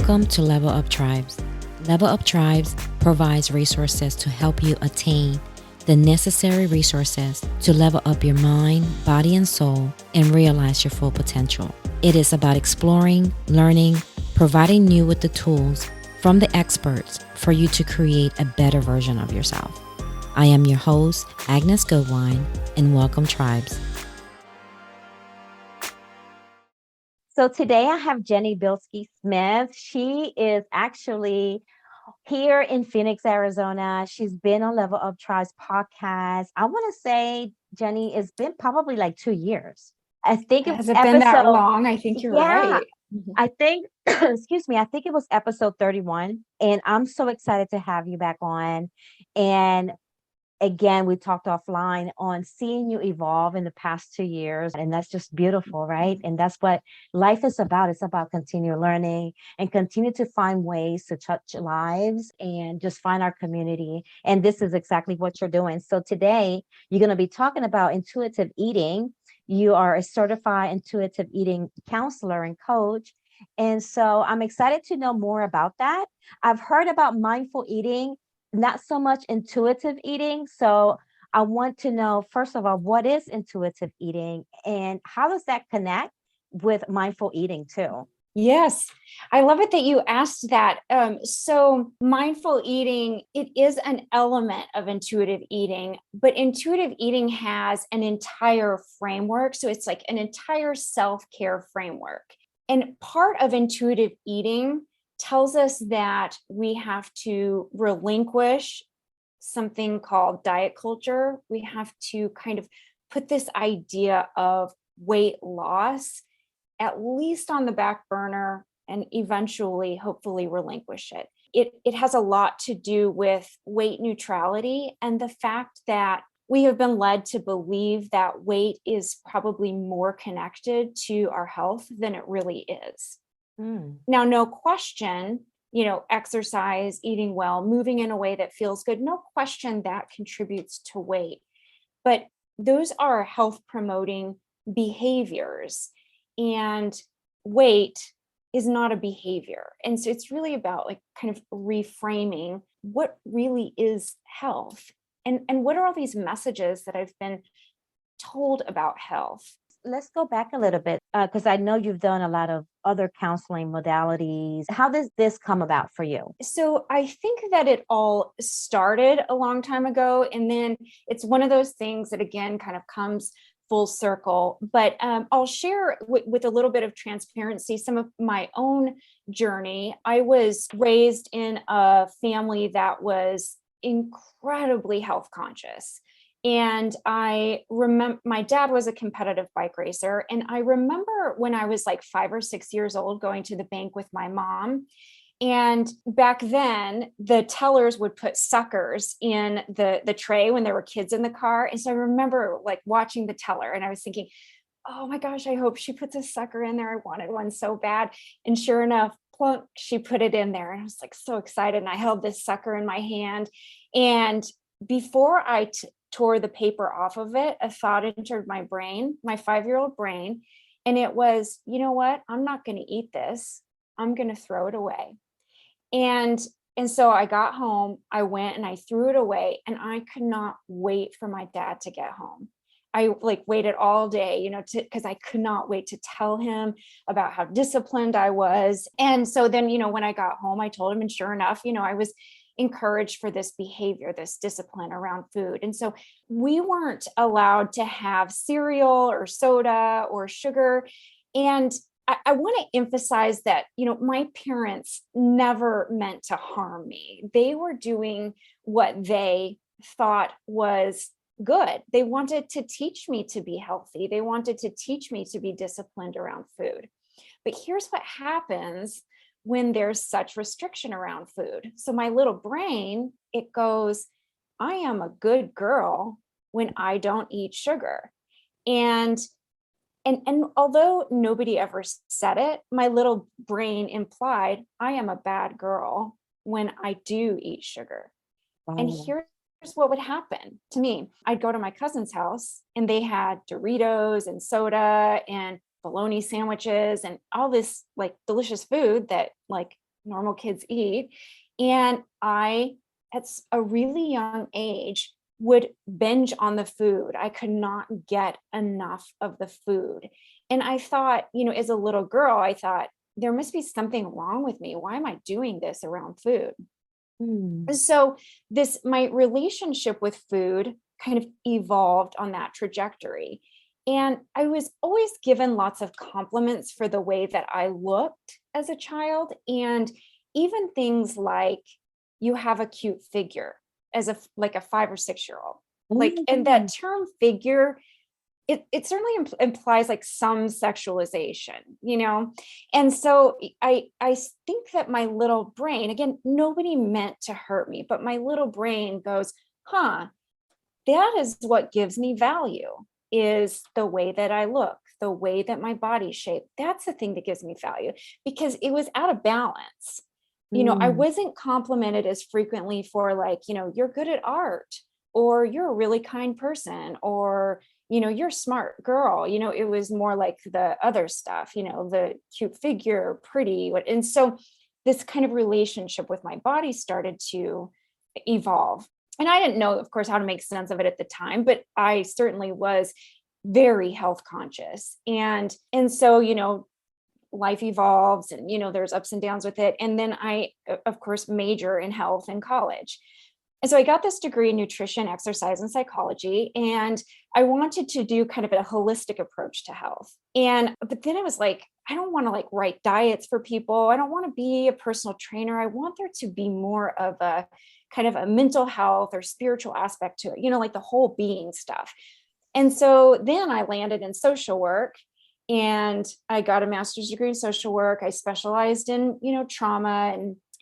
Welcome to Level Up Tribes. Level Up Tribes provides resources to help you attain the necessary resources to level up your mind, body, and soul and realize your full potential. It is about exploring, learning, providing you with the tools from the experts for you to create a better version of yourself. I am your host, Agnes Goodwine, and welcome, Tribes. So today I have Jenny Bilskie-Smith. She is actually here in Phoenix, Arizona. She's been on Level Up Tribes podcast. I want to say, Jenny, it's been probably like 2 years. I think it was Has it been that long? I think you're right. I think, excuse me, I think it was episode 31. And I'm so excited to have you back on. And again, we talked offline on seeing you evolve in the past 2 years. And that's just beautiful, right? And that's what life is about. It's about continual learning and continue to find ways to touch lives and just find our community. And this is exactly what you're doing. So today, you're going to be talking about intuitive eating. You are a certified intuitive eating counselor and coach. And so I'm excited to know more about that. I've heard about mindful eating, not so much intuitive eating. So I want to know, first of all, what is intuitive eating and how does that connect with mindful eating too? Yes, I love it that you asked that. So mindful eating, it is an element of intuitive eating, but intuitive eating has an entire framework. So it's like an entire self-care framework. And part of intuitive eating tells us that we have to relinquish something called diet culture. We have to kind of put this idea of weight loss at least on the back burner and eventually, hopefully, relinquish it. It has a lot to do with weight neutrality and the fact that we have been led to believe that weight is probably more connected to our health than it really is. Now, no question, exercise, eating well, moving in a way that feels good, no question that contributes to weight. But those are health promoting behaviors, and weight is not a behavior. And so it's really about like kind of reframing what really is health and what are all these messages that I've been told about health. Let's go back a little bit because I know you've done a lot of other counseling modalities. How does this come about for you? So I think that it all started a long time ago. And then it's one of those things that, again, kind of comes full circle. But I'll share with a little bit of transparency some of my own journey. I was raised in a family that was incredibly health conscious. And I remember my dad was a competitive bike racer. And I remember when I was like 5 or 6 years old going to the bank with my mom. And back then, the tellers would put suckers in the tray when there were kids in the car. And so I remember like watching the teller and I was thinking, oh my gosh, I hope she puts a sucker in there. I wanted one so bad. And sure enough, plunk, she put it in there. And I was like so excited. And I held this sucker in my hand. And before I tore the paper off of it, a thought entered my brain, my 5-year-old brain. And it was, you know what? I'm not going to eat this. I'm going to throw it away. And so I got home, I went and I threw it away and I could not wait for my dad to get home. I like waited all day, because I could not wait to tell him about how disciplined I was. And so then, when I got home, I told him, and sure enough, I was encouraged for this behavior, this discipline around food. And so we weren't allowed to have cereal or soda or sugar. And I want to emphasize that, my parents never meant to harm me. They were doing what they thought was good. They wanted to teach me to be healthy. They wanted to teach me to be disciplined around food. But here's what happens when there's such restriction around food. So my little brain, it goes, I am a good girl when I don't eat sugar. And although nobody ever said it, my little brain implied I am a bad girl when I do eat sugar. Wow. And here's what would happen to me. I'd go to my cousin's house and they had Doritos and soda and bologna sandwiches and all this like delicious food that like normal kids eat. And I, at a really young age, would binge on the food. I could not get enough of the food. And I thought, as a little girl, I thought, there must be something wrong with me. Why am I doing this around food? Mm. So my relationship with food kind of evolved on that trajectory. And I was always given lots of compliments for the way that I looked as a child. And even things like, you have a cute figure, as like a 5 or 6 year old. Oh Like, my and that goodness. term figure, it certainly implies like some sexualization. And so I think that my little brain, again, nobody meant to hurt me, but my little brain goes, huh, that is what gives me value, is the way that I look, the way that my body's shaped. That's the thing that gives me value, because it was out of balance. I Mm. wasn't complimented as frequently for, like, you're good at art, or you're a really kind person, or, you're a smart girl. It was more like the other stuff, the cute figure, pretty. And so this kind of relationship with my body started to evolve. And I didn't know, of course, how to make sense of it at the time, but I certainly was very health conscious. And so, life evolves, and there's ups and downs with it. And then I, of course, major in health in college. And so I got this degree in nutrition, exercise, and psychology. And I wanted to do kind of a holistic approach to health. But then I was like, I don't want to like write diets for people. I don't want to be a personal trainer. I want there to be more of a kind of a mental health or spiritual aspect to it, like the whole being stuff. And so then I landed in social work, and I got a master's degree in social work. I specialized in, trauma.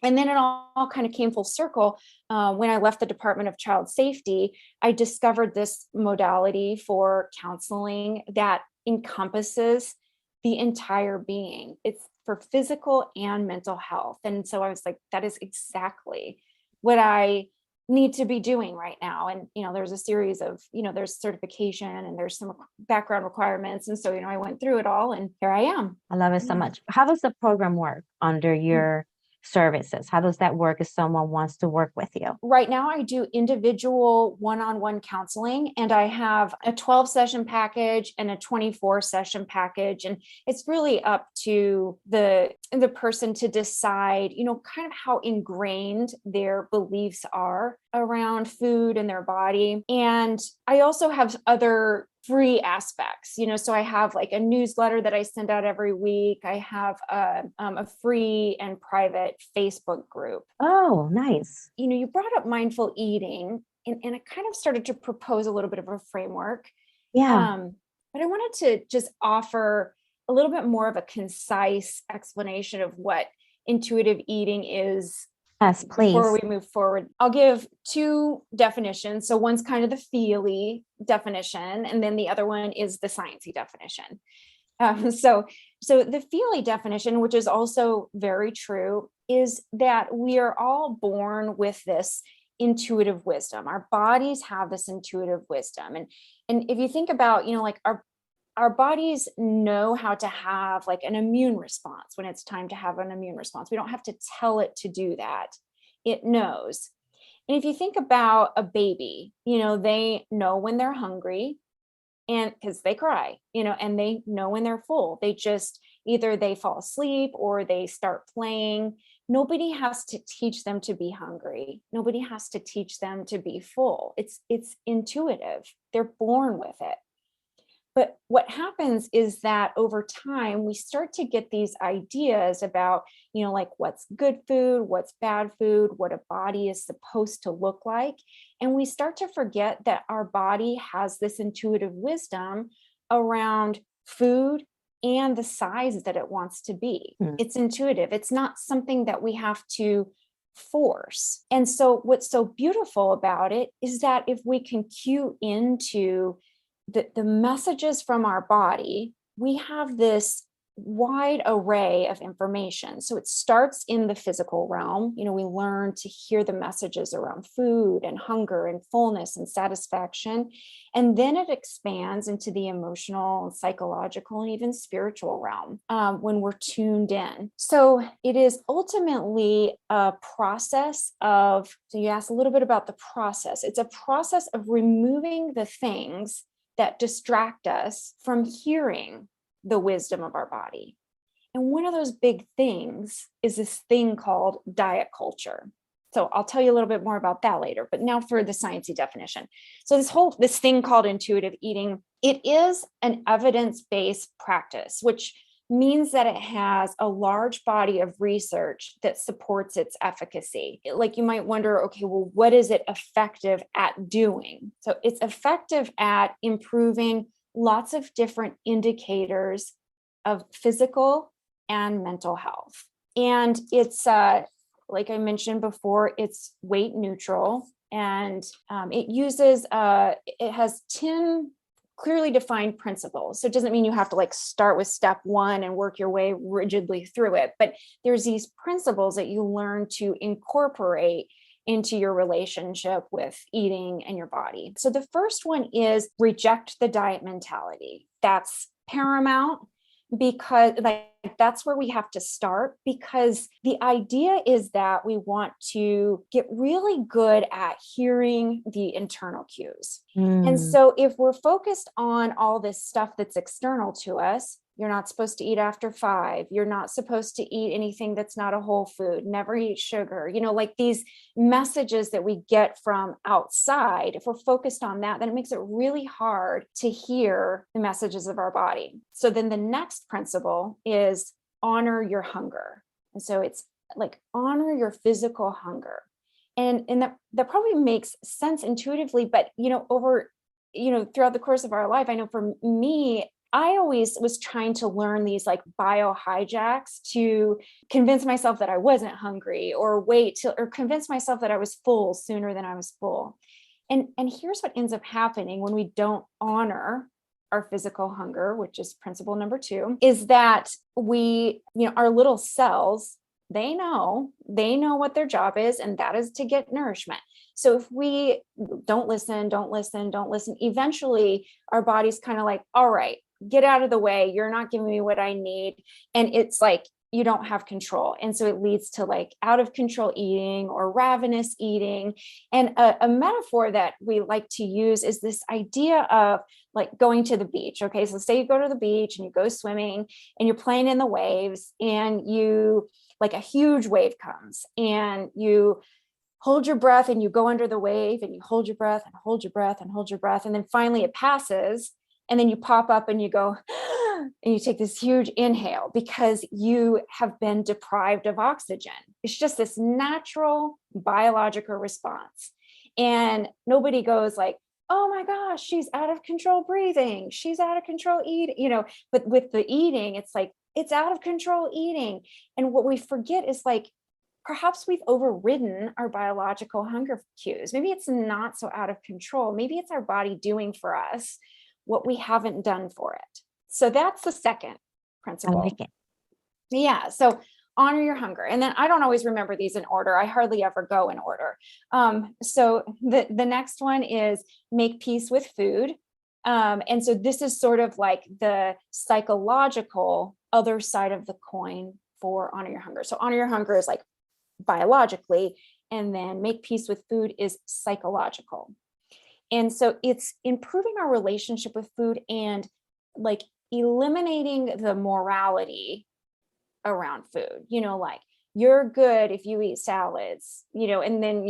And then it all kind of came full circle. When I left the Department of Child Safety, I discovered this modality for counseling that encompasses the entire being. It's for physical and mental health. And so I was like, that is exactly what I need to be doing right now. And, there's a series of, there's certification and there's some background requirements. And so, I went through it all, and here I am. I love it so Yeah. much. How does the program work under your services? How does that work if someone wants to work with you? Right now, I do individual one-on-one counseling, and I have a 12 session package and a 24 session package. And it's really up to the person to decide, kind of how ingrained their beliefs are around food and their body. And I also have other free aspects, so I have like a newsletter that I send out every week. I have a free and private Facebook group. Oh, nice. You brought up mindful eating, and I kind of started to propose a little bit of a framework. Yeah. But I wanted to just offer a little bit more of a concise explanation of what intuitive eating is. Yes, Before please. we move forward, I'll give two definitions. So one's kind of the feely definition, and then the other one is the sciencey definition. So the feely definition, which is also very true, is that we are all born with this intuitive wisdom. Our bodies have this intuitive wisdom. And if you think about, like our bodies know how to have like an immune response when it's time to have an immune response. We don't have to tell it to do that. It knows. And if you think about a baby, they know when they're hungry, and because they cry, and they know when they're full. They just either they fall asleep or they start playing. Nobody has to teach them to be hungry. Nobody has to teach them to be full. It's intuitive. They're born with it. But what happens is that over time, we start to get these ideas about, like what's good food, what's bad food, what a body is supposed to look like. And we start to forget that our body has this intuitive wisdom around food and the size that it wants to be. It's intuitive. It's not something that we have to force. And so what's so beautiful about it is that if we can cue into the messages from our body, we have this wide array of information. So it starts in the physical realm. We learn to hear the messages around food and hunger and fullness and satisfaction. And then it expands into the emotional and psychological and even spiritual realm when we're tuned in. So it is ultimately a process of, so you asked a little bit about the process. It's a process of removing the things that distract us from hearing the wisdom of our body. And one of those big things is this thing called diet culture. So I'll tell you a little bit more about that later, but now for the sciencey definition. So this thing called intuitive eating, it is an evidence-based practice, which means that it has a large body of research that supports its efficacy. Like you might wonder, okay, well, what is it effective at doing? So it's effective at improving lots of different indicators of physical and mental health. And it's, like I mentioned before, it's weight neutral, and it has 10 clearly defined principles. So it doesn't mean you have to start with step 1 and work your way rigidly through it, but there's these principles that you learn to incorporate into your relationship with eating and your body. So the first one is reject the diet mentality. That's paramount, because that's where we have to start, because the idea is that we want to get really good at hearing the internal cues. And so if we're focused on all this stuff that's external to us, you're not supposed to eat after 5. You're not supposed to eat anything that's not a whole food. Never eat sugar. These messages that we get from outside, if we're focused on that, then it makes it really hard to hear the messages of our body. So then the next principle is honor your hunger. And so it's honor your physical hunger. And that probably makes sense intuitively, but throughout the course of our life, I know for me, I always was trying to learn these bio hijacks to convince myself that I wasn't hungry, or convince myself that I was full sooner than I was full. And here's what ends up happening when we don't honor our physical hunger, which is principle number 2, is that our little cells, they know what their job is, and that is to get nourishment. So if we don't listen, eventually our body's kind of all right, get out of the way. You're not giving me what I need. And it's you don't have control. And so it leads to out of control eating or ravenous eating. And a metaphor that we like to use is this idea of going to the beach. Okay. So say you go to the beach and you go swimming and you're playing in the waves, and a huge wave comes, and you hold your breath and you go under the wave, and you hold your breath and hold your breath and hold your breath. And then finally it passes. And then you pop up and you go, and you take this huge inhale because you have been deprived of oxygen. It's just this natural biological response. And nobody goes oh my gosh, she's out of control breathing. She's out of control eating, but with the eating, it's out of control eating. And what we forget is perhaps we've overridden our biological hunger cues. Maybe it's not so out of control. Maybe it's our body doing for us what we haven't done for it. So that's the second principle. I like it. Yeah. So honor your hunger. And then I don't always remember these in order. I hardly ever go in order. So the next one is make peace with food. And so this is sort of the psychological other side of the coin for honor your hunger. So honor your hunger is biologically, and then make peace with food is psychological. And so it's improving our relationship with food and eliminating the morality around food, you're good if you eat salads, and then,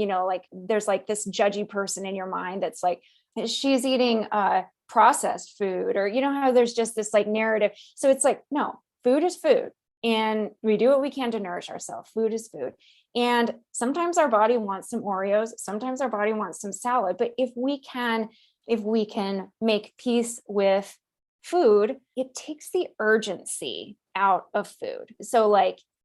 there's this judgy person in your mind that's she's eating processed food, or, how there's just this narrative. So it's no, food is food, and we do what we can to nourish ourselves. Food is food. And sometimes our body wants some Oreos, sometimes our body wants some salad. But if we can make peace with food, it takes the urgency out of food. So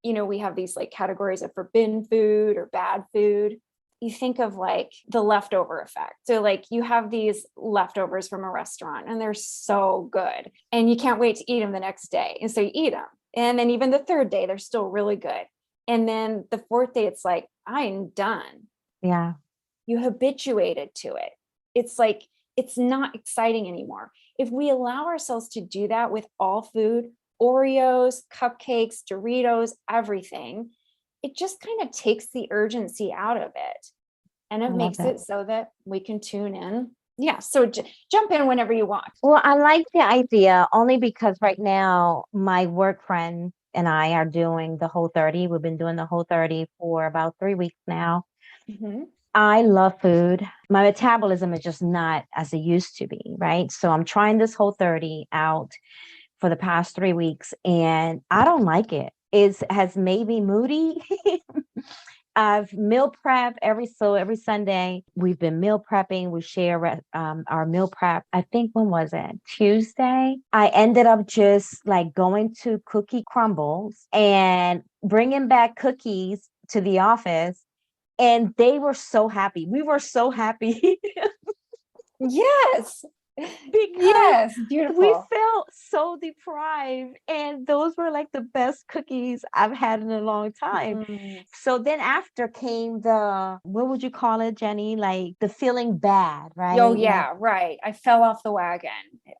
we have these categories of forbidden food or bad food. you think of like the leftover effect. So like you have these leftovers from a restaurant and they're so good and you can't wait to eat them the next day. And so you eat them. And then even the third day, they're still really good. And then the fourth day, it's like, I'm done. Yeah. You habituated to it. It's like, it's not exciting anymore. If we allow ourselves to do that with all food, Oreos, cupcakes, Doritos, everything, it just kind of takes the urgency out of it. And I it love makes that. it so that we can tune in. Yeah. So jump in whenever you want. Well, I like the idea only because right now my work friend and I are doing the Whole30. We've been doing the Whole30 for about 3 weeks now. Mm-hmm. I love food. My metabolism is just not as it used to be, right? So I'm trying this Whole30 out for the past 3 weeks and I don't like it. It has made me moody. I've meal prep every Sunday. We've been meal prepping. We share our meal prep. I think when was it? Tuesday. I ended up just like going to Cookie Crumbles and bringing back cookies to the office. And they were so happy. We were so happy Yes. because Yes. we Beautiful. felt so deprived. And those were like the best cookies I've had in a long time. Mm. So then after came the, what would you call it, Jenny? Like the feeling bad, right? Oh, Like, yeah. Right. I fell off the wagon.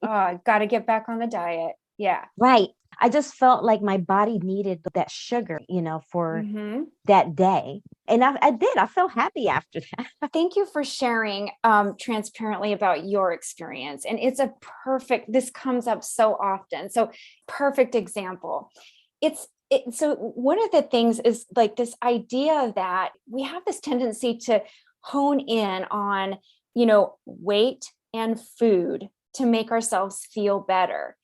Got to get back on the diet. Yeah. right. I just felt like my body needed that sugar, for Mm-hmm. that day. And I did. I felt happy after that. Thank you for sharing transparently about your experience. And it's this comes up so often. So perfect example. So one of the things is like this idea that we have this tendency to hone in on, weight and food to make ourselves feel better.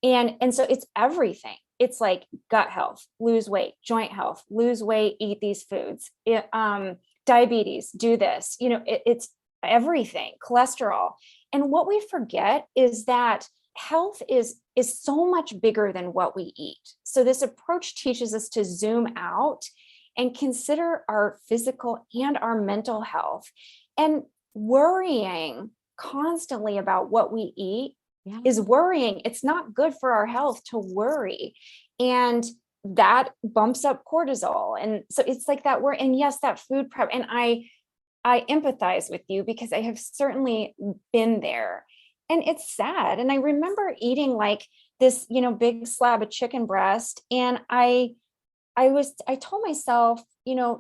And so it's everything. It's like gut health, lose weight, joint health, lose weight, eat these foods, diabetes, do this, it's everything, cholesterol. And what we forget is that health is so much bigger than what we eat. So this approach teaches us to zoom out and consider our physical and our mental health. And worrying constantly about what we eat is worrying. It's not good for our health to worry. And that bumps up cortisol. And so it's like that worry. And yes, that food prep. And I empathize with you because I have certainly been there. And it's sad. And I remember eating like this, big slab of chicken breast. And I told myself,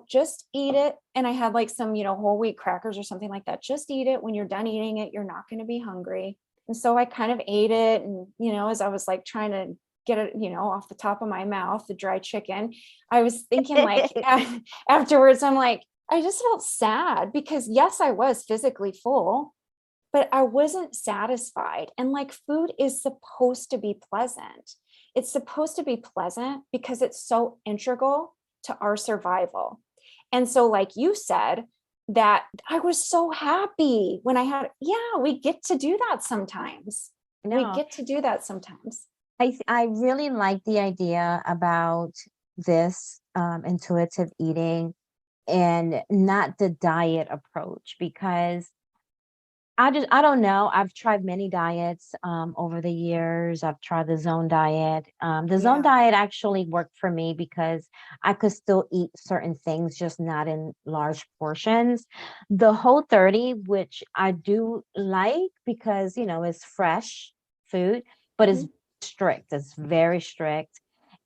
just eat it. And I had like some, whole wheat crackers or something like that. Just eat it. When you're done eating it, you're not going to be hungry. And so I kind of ate it. And, as I was like trying to get it, off the top of my mouth, the dry chicken, I was thinking like afterwards, I'm like, I just felt sad because yes, I was physically full, but I wasn't satisfied. And like food is supposed to be pleasant. It's supposed to be pleasant because it's so integral to our survival. And so like you said, that I was so happy when we get to do that sometimes. We get to do that sometimes. I really like the idea about this intuitive eating and not the diet approach because I don't know. I've tried many diets over the years. I've tried the zone diet. The zone diet actually worked for me because I could still eat certain things, just not in large portions. The Whole30, which I do like because, it's fresh food, but it's strict. It's very strict.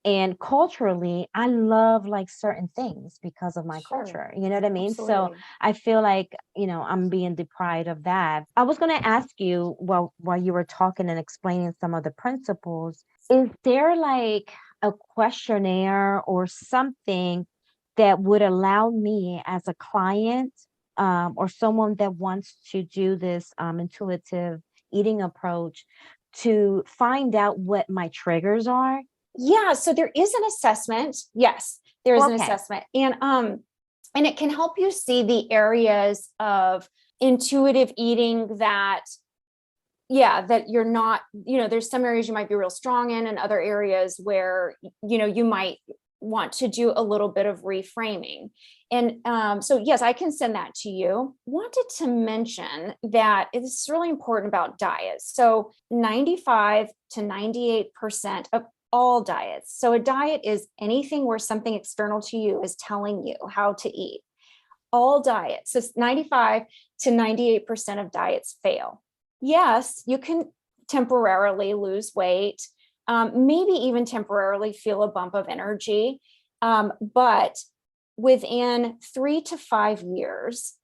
And culturally, I love like certain things because of my culture. You know what I mean? Absolutely. So I feel like, I'm being deprived of that. I was going to ask you while you were talking and explaining some of the principles, is there like a questionnaire or something that would allow me as a client or someone that wants to do this intuitive eating approach to find out what my triggers are? Yeah, so there is an assessment. Yes, there is an assessment. And it can help you see the areas of intuitive eating that you're not, there's some areas you might be real strong in and other areas where, you might want to do a little bit of reframing. And so, yes, I can send that to you. Wanted to mention that it's really important about diets. So 95 to 98% of all diets. So a diet is anything where something external to you is telling you how to eat. All diets, so 95 to 98% of diets fail. Yes, you can temporarily lose weight, maybe even temporarily feel a bump of energy. But within 3 to 5 years,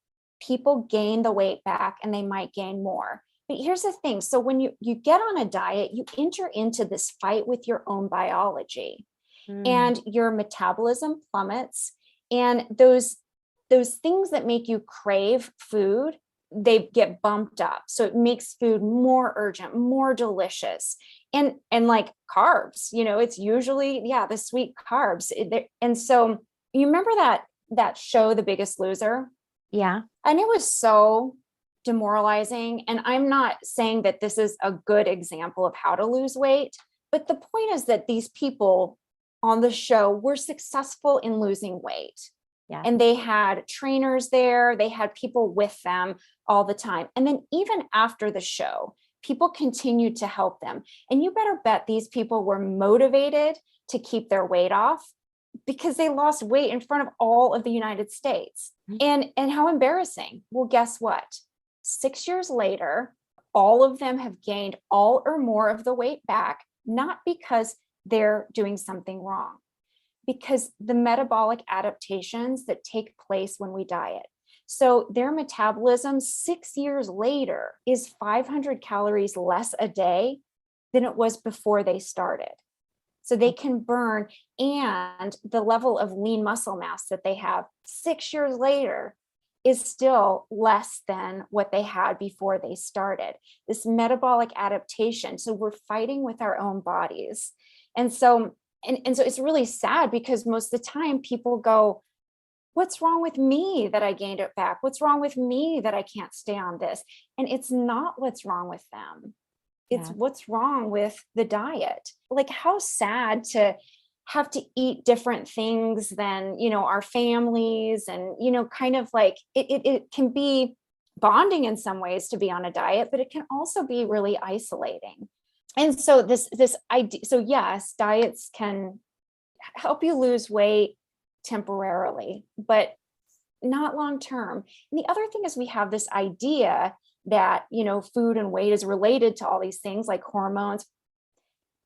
people gain the weight back and they might gain more. But here's the thing. So when you get on a diet, you enter into this fight with your own biology and your metabolism plummets. And those things that make you crave food, they get bumped up. So it makes food more urgent, more delicious. And like carbs, it's usually, the sweet carbs. And so you remember that show, The Biggest Loser? Yeah. And it was so demoralizing. And I'm not saying that this is a good example of how to lose weight, but the point is that these people on the show were successful in losing weight. Yeah. And they had trainers there, they had people with them all the time. And then even after the show, people continued to help them. And you better bet these people were motivated to keep their weight off because they lost weight in front of all of the United States. And how embarrassing. Well, guess what? 6 years later, all of them have gained all or more of the weight back, not because they're doing something wrong, because the metabolic adaptations that take place when we diet. So their metabolism 6 years later is 500 calories less a day than it was before they started. So they can burn, and the level of lean muscle mass that they have 6 years later is still less than what they had before they started. This metabolic adaptation. So we're fighting with our own bodies. And so it's really sad because most of the time people go, what's wrong with me that I gained it back? What's wrong with me that I can't stay on this? And it's not what's wrong with them. It's what's wrong with the diet. Like, how sad to have to eat different things than, our families, and, kind of like it can be bonding in some ways to be on a diet, but it can also be really isolating. And so this idea, so yes, diets can help you lose weight temporarily, but not long term. And the other thing is we have this idea that, food and weight is related to all these things like hormones,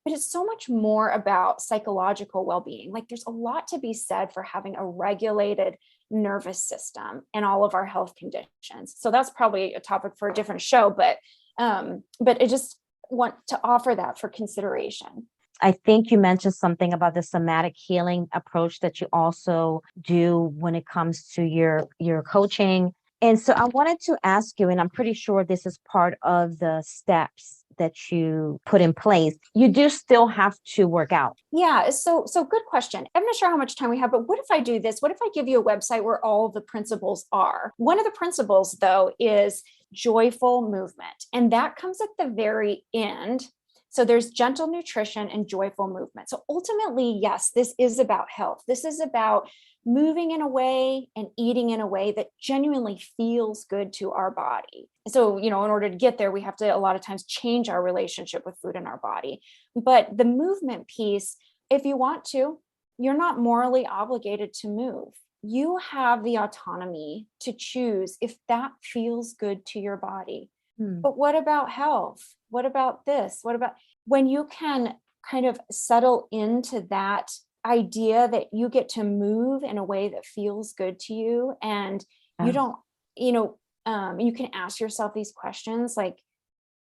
but it's so much more about psychological well-being. Like, there's a lot to be said for having a regulated nervous system and all of our health conditions. So that's probably a topic for a different show, but I just want to offer that for consideration. I think you mentioned something about the somatic healing approach that you also do when it comes to your coaching. And so I wanted to ask you, and I'm pretty sure this is part of the steps that you put in place. You do still have to work out. Yeah. So good question. I'm not sure how much time we have, but what if I do this? What if I give you a website where all of the principles are? One of the principles, though, is joyful movement. And that comes at the very end. So there's gentle nutrition and joyful movement. So ultimately, yes, this is about health. This is about moving in a way and eating in a way that genuinely feels good to our body. So, in order to get there, we have to a lot of times change our relationship with food in our body. But the movement piece, if you want to, you're not morally obligated to move. You have the autonomy to choose if that feels good to your body. But what about health? What about this? What about when you can kind of settle into that idea that you get to move in a way that feels good to you, and you don't, you can ask yourself these questions like,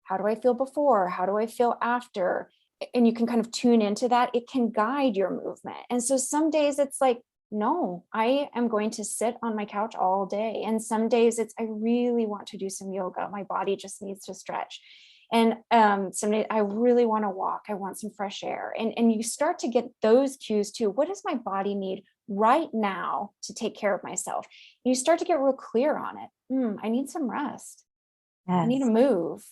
how do I feel before? How do I feel after? And you can kind of tune into that. It can guide your movement. And so some days it's like, no, I am going to sit on my couch all day. And some days it's, I really want to do some yoga. My body just needs to stretch. And some days I really want to walk. I want some fresh air. And you start to get those cues too. What does my body need right now to take care of myself? And you start to get real clear on it. I need some rest. I need to move.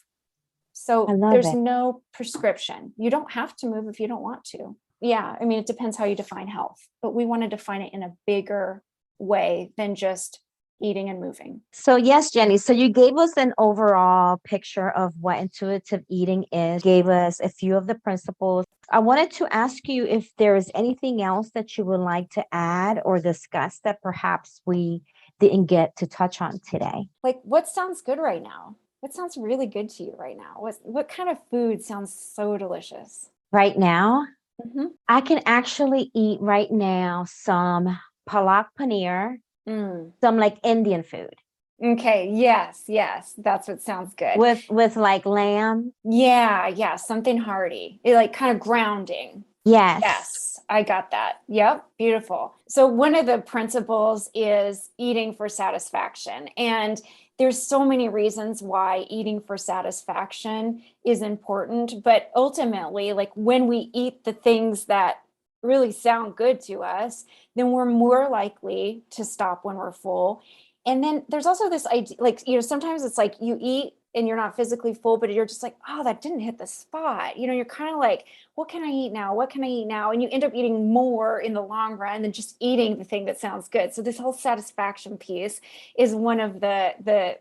So there's no prescription. You don't have to move if you don't want to. Yeah. I mean, it depends how you define health, but we want to define it in a bigger way than just eating and moving. So yes, Jenny, so you gave us an overall picture of what intuitive eating is, gave us a few of the principles. I wanted to ask you if there is anything else that you would like to add or discuss that perhaps we didn't get to touch on today. Like, what sounds good right now? What sounds really good to you right now? What kind of food sounds so delicious? Right now, Mm-hmm. I can actually eat right now some palak paneer, some like Indian food Okay. Yes. Yes. That's what sounds good. with like lamb. Yeah. Yeah. Something hearty. It like kind of grounding. Yes. Yes, I got that. Yep, beautiful. So one of the principles is eating for satisfaction. And there's so many reasons why eating for satisfaction is important, but ultimately, like when we eat the things that really sound good to us, then we're more likely to stop when we're full. And then there's also this idea, like, sometimes it's like you eat and you're not physically full, but you're just like, oh, that didn't hit the spot. You're kind of like, what can I eat now? What can I eat now? And you end up eating more in the long run than just eating the thing that sounds good. So this whole satisfaction piece is one of the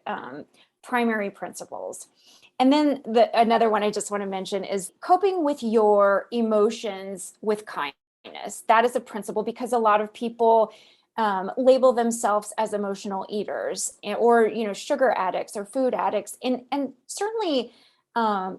primary principles. And then another one I just want to mention is coping with your emotions with kindness. That is a principle because a lot of people label themselves as emotional eaters or, sugar addicts or food addicts. And certainly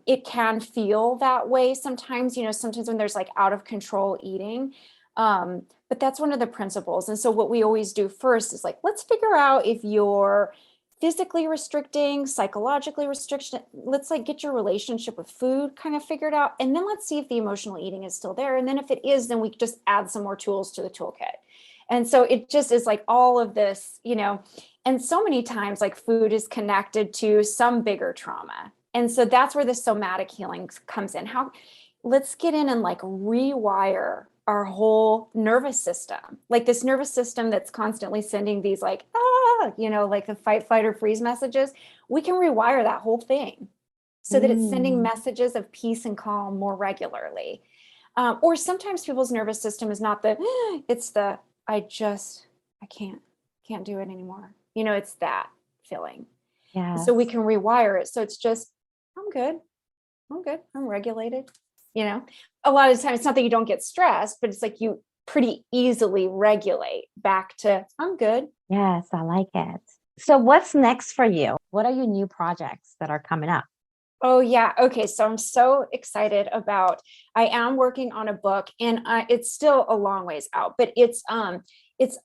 it can feel that way sometimes, sometimes when there's like out of control eating. But that's one of the principles. And so what we always do first is like, let's figure out if you're physically restricting, psychologically restriction. Let's like get your relationship with food kind of figured out. And then let's see if the emotional eating is still there. And then if it is, then we just add some more tools to the toolkit. And so it just is like all of this, and so many times like food is connected to some bigger trauma. And so that's where the somatic healing comes in. Let's get in and like rewire our whole nervous system, like this nervous system that's constantly sending these like, like the fight, flight, or freeze messages. We can rewire that whole thing so that it's sending messages of peace and calm more regularly. Or sometimes people's nervous system is not it's the, I can't do it anymore. It's that feeling. Yeah. So we can rewire it. So it's just, I'm good. I'm regulated. A lot of the time it's not that you don't get stressed, but it's like you pretty easily regulate back to, I'm good. Yes, I like it. So what's next for you? What are your new projects that are coming up? Oh yeah. Okay. So I'm so excited I am working on a book and it's still a long ways out, but it's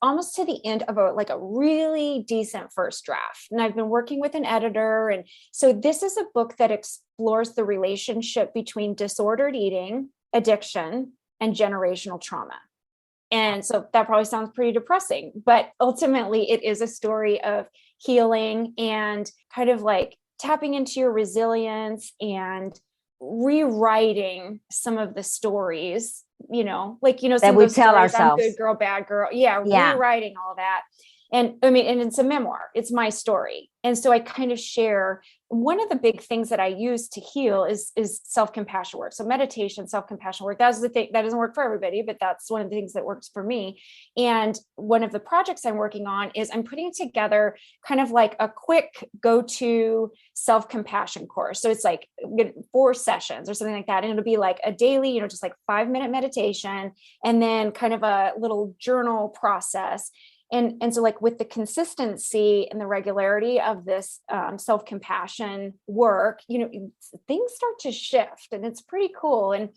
almost to the end of a really decent first draft. And I've been working with an editor. And so this is a book that explores the relationship between disordered eating, addiction, and generational trauma. And so that probably sounds pretty depressing, but ultimately it is a story of healing and kind of like tapping into your resilience and rewriting some of the stories, some that of we those tell stories, ourselves. I'm good girl, bad girl. Yeah. Rewriting all that. And I mean, and it's a memoir, it's my story. And so I kind of share one of the big things that I use to heal is self-compassion work. So meditation, self-compassion work, that's the thing that doesn't work for everybody, but that's one of the things that works for me. And one of the projects I'm working on is I'm putting together kind of like a quick go-to self-compassion course. So it's like 4 sessions or something like that. And it'll be like a daily, just like 5-minute meditation and then kind of a little journal process. And so like with the consistency and the regularity of this self-compassion work, things start to shift and it's pretty cool. And,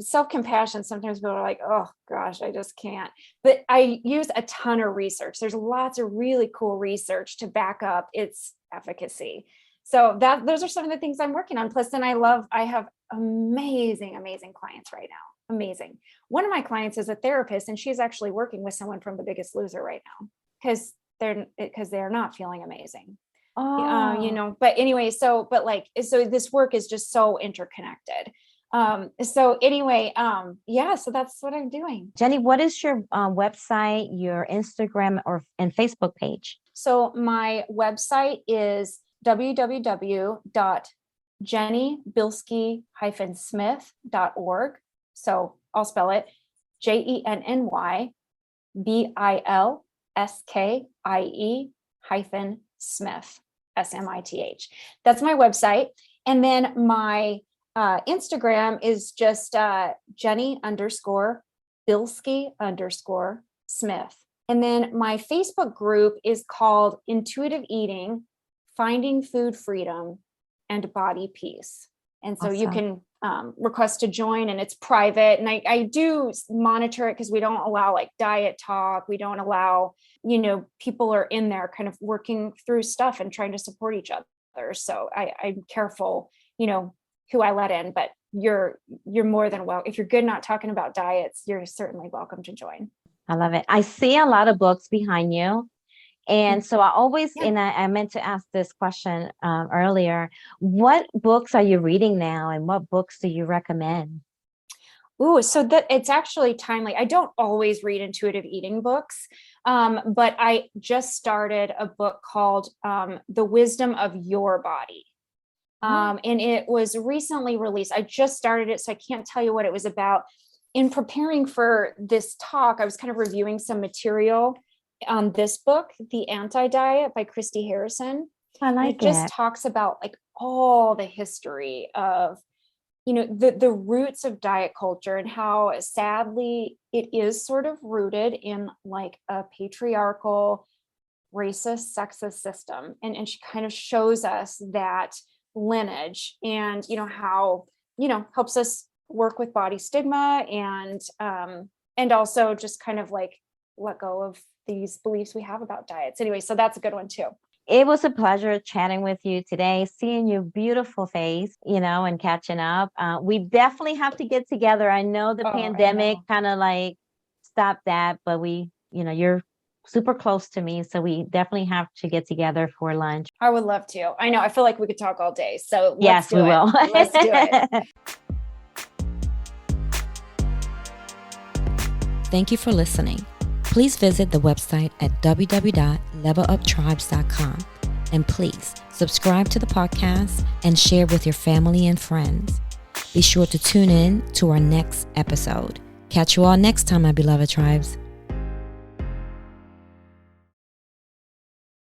self-compassion, sometimes people are like, oh gosh, I just can't. But I use a ton of research. There's lots of really cool research to back up its efficacy. So those are some of the things I'm working on. Plus, then I have amazing, amazing clients right now. Amazing. One of my clients is a therapist and she's actually working with someone from The Biggest Loser right now because they're not feeling amazing. But anyway, so this work is just so interconnected. So that's what I'm doing. Jenny, what is your website, your Instagram and Facebook page? So my website is www.jennybilskie-smith.org. So I'll spell it, JENNYBILSKIE-Smith, SMITH. That's my website. And then my Instagram is just Jenny_Bilskie_Smith. And then my Facebook group is called Intuitive Eating, Finding Food Freedom and Body Peace. And so you can request to join, and it's private. And I do monitor it because we don't allow like diet talk. We don't allow, people are in there kind of working through stuff and trying to support each other. So I'm careful, who I let in, but you're more than welcome. If you're good not talking about diets, you're certainly welcome to join. I love it. I see a lot of books behind you. And so I always, and I meant to ask this question earlier, what books are you reading now and what books do you recommend? Ooh, so that it's actually timely. I don't always read intuitive eating books, but I just started a book called The Wisdom of Your Body. And it was recently released. I just started it, so I can't tell you what it was about. In preparing for this talk, I was kind of reviewing some material on this book, The Anti-Diet by Christy Harrison. I like it. Just talks about like all the history of, the roots of diet culture and how sadly it is sort of rooted in like a patriarchal, racist, sexist system. And she kind of shows us that lineage and, how, helps us work with body stigma and also just kind of like let go of these beliefs we have about diets. Anyway, so that's a good one too. It was a pleasure chatting with you today, seeing your beautiful face, and catching up. We definitely have to get together. I know the pandemic kind of like stopped that, but you're super close to me. So we definitely have to get together for lunch. I would love to. I know. I feel like we could talk all day. So yes, we will. Let's do it. Thank you for listening. Please visit the website at www.leveluptribes.com. And please subscribe to the podcast and share with your family and friends. Be sure to tune in to our next episode. Catch you all next time, my beloved tribes.